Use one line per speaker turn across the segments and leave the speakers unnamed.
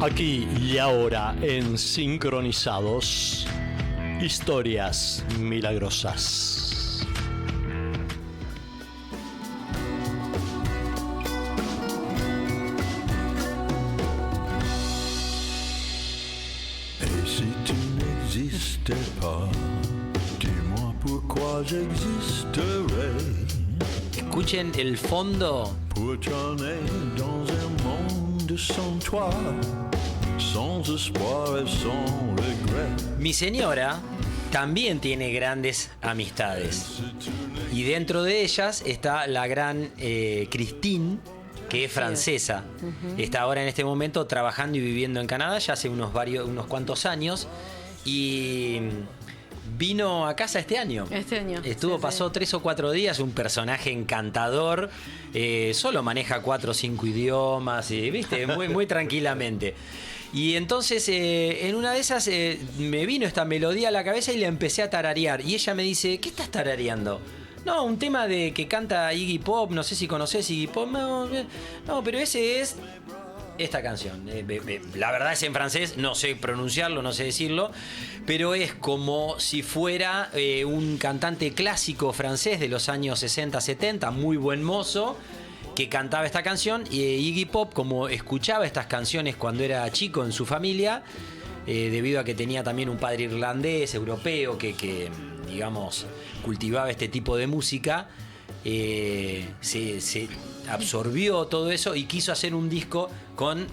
Aquí y ahora en Sincronizados, historias milagrosas.
Et si tu n'existais pas, dis-moi pourquoi j'existerais.
Escuchen el fondo.
Pour tourner dans un monde sans toi, sans espoir et sans regret.
Mi señora también tiene grandes amistades. Y dentro de ellas está la gran Christine, que es francesa. Está ahora en este momento trabajando y viviendo en Canadá ya hace unos cuantos años. Y vino a casa este año. Pasó 3 o 4 días, un personaje encantador. Solo maneja 4 o 5 idiomas, ¿viste? Muy tranquilamente. Y entonces, en una de esas, me vino esta melodía a la cabeza y le empecé a tararear. Y ella me dice, ¿qué estás tarareando? No, un tema de que canta Iggy Pop, no sé si conoces Iggy Pop. No, pero ese es esta canción. La verdad es en francés, no sé pronunciarlo, no sé decirlo, pero es como si fuera un cantante clásico francés de los años 60, 70, muy buen mozo, que cantaba esta canción. Y Iggy Pop, como escuchaba estas canciones cuando era chico en su familia, debido a que tenía también un padre irlandés, europeo, que digamos, cultivaba este tipo de música, se absorbió todo eso y quiso hacer un disco con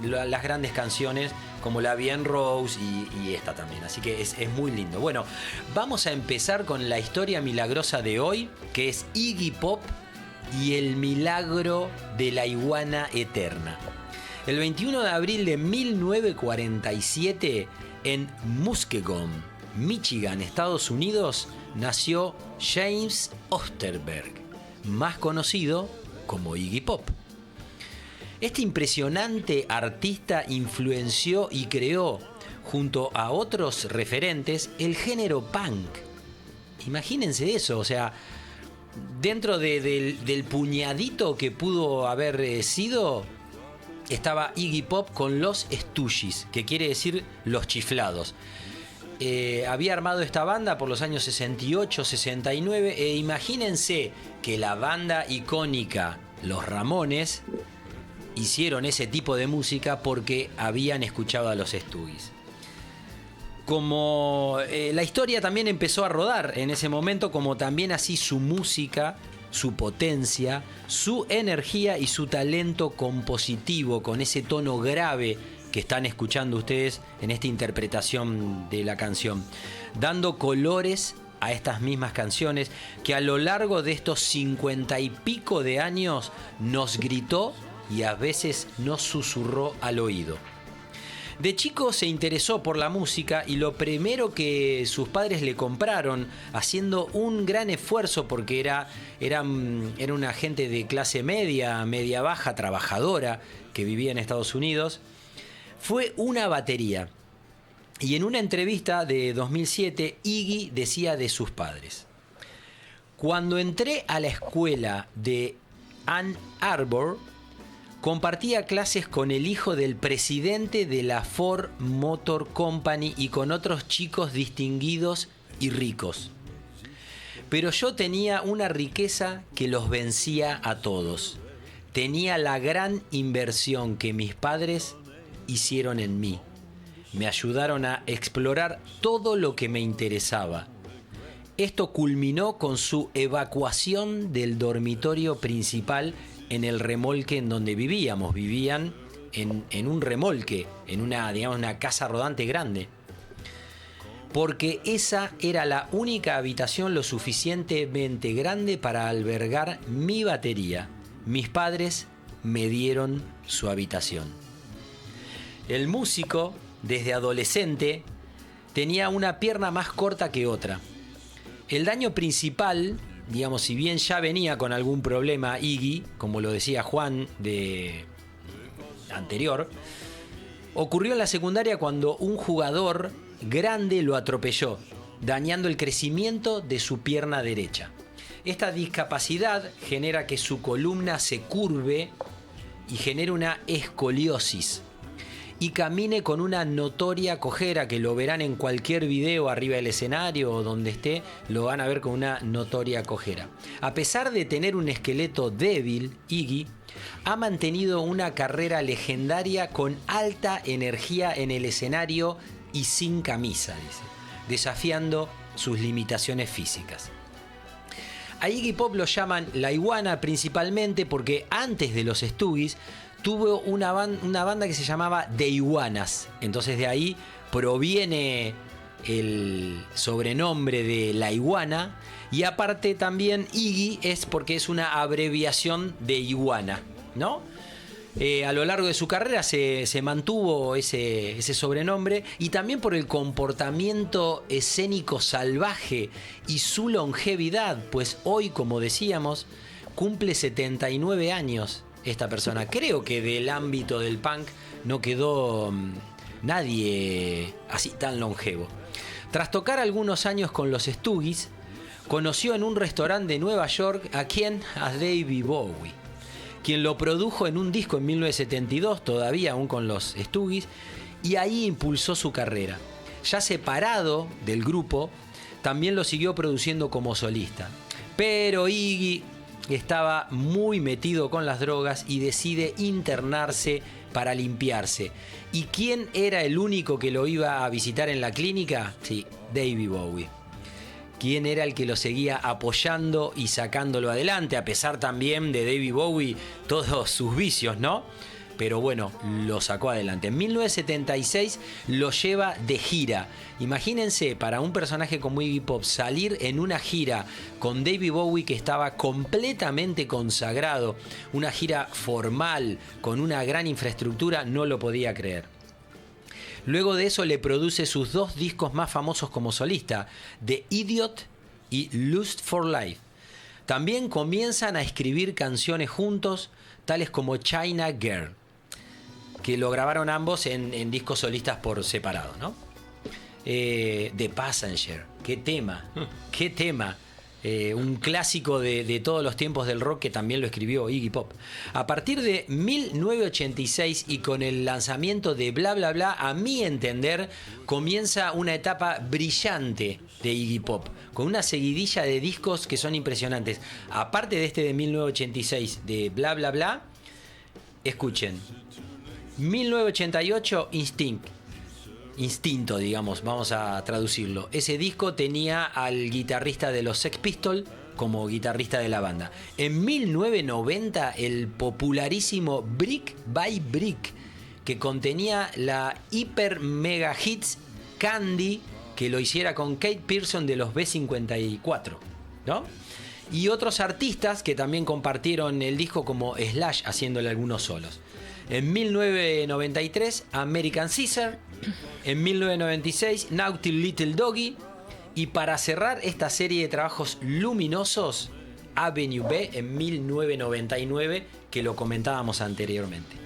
las grandes canciones como La Vie en Rose y esta también. Así que es muy lindo. Bueno, vamos a empezar con la historia milagrosa de hoy, que es Iggy Pop y el milagro de la iguana eterna. El 21 de abril de 1947, en Muskegon, Michigan, Estados Unidos, nació James Osterberg, más conocido como Iggy Pop. Este impresionante artista influenció y creó, junto a otros referentes, el género punk. Imagínense eso, o sea, dentro del puñadito que pudo haber sido, estaba Iggy Pop con los Stooges, que quiere decir los chiflados. Había armado esta banda por los años 68, 69 e imagínense que la banda icónica Los Ramones hicieron ese tipo de música porque habían escuchado a los Stooges. Como la historia también empezó a rodar en ese momento, como también así su música, su potencia, su energía y su talento compositivo con ese tono grave que están escuchando ustedes en esta interpretación de la canción, dando colores a estas mismas canciones que a lo largo de estos 50 y pico de años nos gritó y a veces nos susurró al oído. De chico se interesó por la música y lo primero que sus padres le compraron, haciendo un gran esfuerzo porque era una gente de clase media, media baja, trabajadora, que vivía en Estados Unidos, fue una batería. Y en una entrevista de 2007, Iggy decía de sus padres: cuando entré a la escuela de Ann Arbor, compartía clases con el hijo del presidente de la Ford Motor Company y con otros chicos distinguidos y ricos. Pero yo tenía una riqueza que los vencía a todos. Tenía la gran inversión que mis padres hicieron en mí. Me ayudaron a explorar todo lo que me interesaba. Esto culminó con su evacuación del dormitorio principal en el remolque en donde vivíamos. Vivían en un remolque, en una casa rodante grande. Porque esa era la única habitación lo suficientemente grande para albergar mi batería. Mis padres me dieron su habitación. El músico, desde adolescente, tenía una pierna más corta que otra. El daño principal, digamos, si bien ya venía con algún problema Iggy, como lo decía Juan de anterior, ocurrió en la secundaria cuando un jugador grande lo atropelló, dañando el crecimiento de su pierna derecha. Esta discapacidad genera que su columna se curve y genera una escoliosis. y camine con una notoria cojera, que lo verán en cualquier video arriba del escenario o donde esté, lo van a ver con una notoria cojera. A pesar de tener un esqueleto débil, Iggy ha mantenido una carrera legendaria con alta energía en el escenario y sin camisa, dice, desafiando sus limitaciones físicas. A Iggy Pop lo llaman la iguana principalmente porque antes de los Stooges tuvo una banda que se llamaba The Iguanas. Entonces de ahí proviene el sobrenombre de la iguana. Y aparte también Iggy es porque es una abreviación de iguana, ¿no? A lo largo de su carrera se mantuvo ese sobrenombre, y también por el comportamiento escénico salvaje y su longevidad, pues hoy, como decíamos, cumple 79 años esta persona. Creo que del ámbito del punk no quedó nadie así tan longevo. Tras tocar algunos años con los Stooges, conoció en un restaurante de Nueva York a David Bowie, quien lo produjo en un disco en 1972, todavía aún con los Stooges, y ahí impulsó su carrera. Ya separado del grupo, también lo siguió produciendo como solista. Pero Iggy estaba muy metido con las drogas y decide internarse para limpiarse. ¿Y quién era el único que lo iba a visitar en la clínica? Sí, David Bowie. ¿Quién era el que lo seguía apoyando y sacándolo adelante? A pesar también de David Bowie, todos sus vicios, ¿no? Pero bueno, lo sacó adelante. En 1976 lo lleva de gira. Imagínense, para un personaje como Iggy Pop, salir en una gira con David Bowie, que estaba completamente consagrado, una gira formal, con una gran infraestructura, no lo podía creer. Luego de eso le produce sus dos discos más famosos como solista, The Idiot y Lust for Life. También comienzan a escribir canciones juntos, tales como China Girl, que lo grabaron ambos en discos solistas por separado, ¿no? The Passenger, qué tema, qué tema. Un clásico de todos los tiempos del rock, que también lo escribió Iggy Pop. A partir de 1986 y con el lanzamiento de Bla Bla Bla, a mi entender, comienza una etapa brillante de Iggy Pop, con una seguidilla de discos que son impresionantes. Aparte de este de 1986 de Bla Bla Bla, escuchen, 1988 Instinto, digamos, vamos a traducirlo. Ese disco tenía al guitarrista de los Sex Pistols como guitarrista de la banda. En 1990 el popularísimo Brick by Brick, que contenía la hiper mega hits Candy, que lo hiciera con Kate Pearson de los B-54, ¿no? Y otros artistas que también compartieron el disco, como Slash haciéndole algunos solos. En 1993 American Caesar, en 1996 Naughty Little Doggy, y para cerrar esta serie de trabajos luminosos, Avenue B en 1999, que lo comentábamos anteriormente.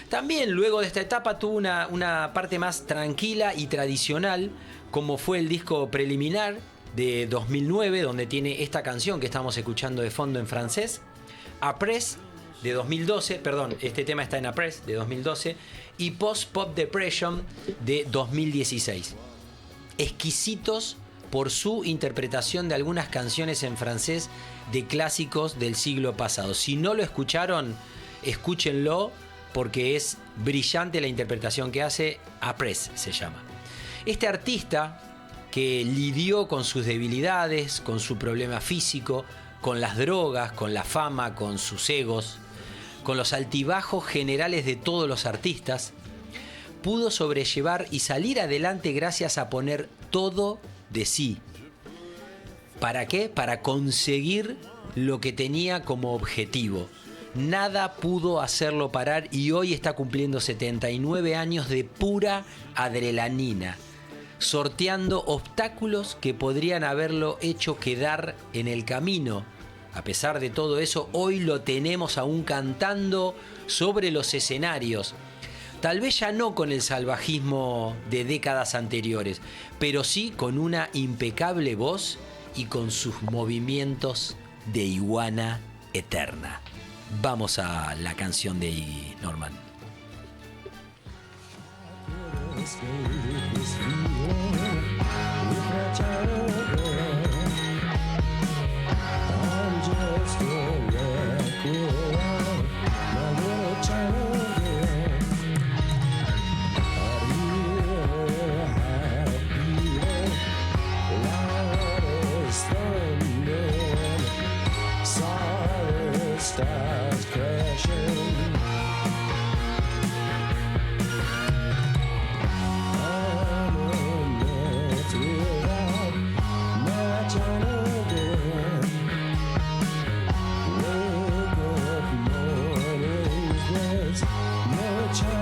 También luego de esta etapa tuvo una parte más tranquila y tradicional, como fue el disco Preliminar de 2009, donde tiene esta canción que estamos escuchando de fondo en francés, Après de 2012, perdón, este tema está en Après de 2012, y Post Pop Depression de 2016. Exquisitos por su interpretación de algunas canciones en francés de clásicos del siglo pasado. Si no lo escucharon, escúchenlo, porque es brillante la interpretación que hace. Après se llama. Este artista, que lidió con sus debilidades, con su problema físico, con las drogas, con la fama, con sus egos, con los altibajos generales de todos los artistas, pudo sobrellevar y salir adelante gracias a poner todo de sí. ¿Para qué? Para conseguir lo que tenía como objetivo. Nada pudo hacerlo parar, y hoy está cumpliendo 79 años de pura adrenalina, sorteando obstáculos que podrían haberlo hecho quedar en el camino. A pesar de todo eso, hoy lo tenemos aún cantando sobre los escenarios. Tal vez ya no con el salvajismo de décadas anteriores, pero sí con una impecable voz y con sus movimientos de iguana eterna. Vamos a la canción de Iggy, Norman.
escape this feeling with my China girl. I'm just a wreck without my little China girl. I hear her heart beating loud as thunder. Solid stars crashing. I'm a mess without my China girl. Wake up mornings, there's no China.